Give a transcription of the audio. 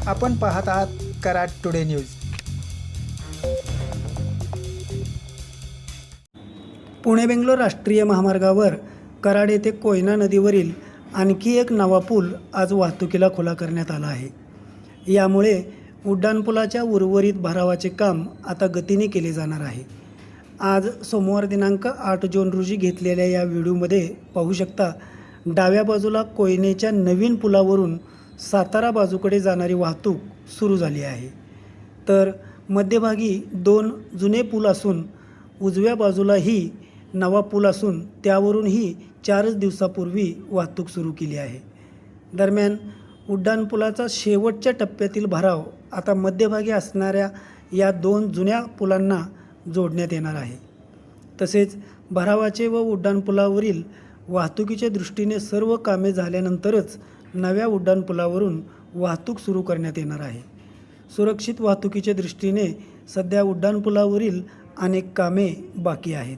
आपण पाहत आहात कराड टुडे न्यूज। पुणे बेंगलोर राष्ट्रीय महामार्गावर कराड येथे कोयना नदीवरील आणखी एक नवा पूल आज वाहतुकीला खुला करण्यात आला आहे। यामुळे उड्डाणपुलाच्या उर्वरित भरावाचे काम आता गतीने केले जाणार आहे। आज सोमवार दिनांक 8 जून रोजी घेतलेल्या या व्हिडिओमध्ये पाहू शकता, डाव्या बाजूला कोयनेच्या नवीन पुलावरून सातारा बाजूकडे जाणारी वाहतूक सुरू झाली आहे, तर मध्यभागी 2 जुने पूल असून उजव्या बाजूलाही नवा पूल असून त्यावरूनही 4 दिवसापूर्वी वाहतूक सुरू केली आहे। दरम्यान उड्डाणपुलाचा शेवटच्या टप्प्यातील भराव आता मध्यभागी असणाऱ्या या 2 जुन्या पुलांना जोडण्यात येणार आहे। तसेच भरावाचे व उड्डाणपुलावरील वाहतुकीच्या दृष्टीने सर्व कामे झाल्यानंतरच नव्या उड्डाणपुलावरून वाहतूक सुरू करण्यात येणार आहे। सुरक्षित वाहतुकीच्या दृष्टीने सध्या उड्डाणपुलावरील अनेक कामे बाकी आहेत।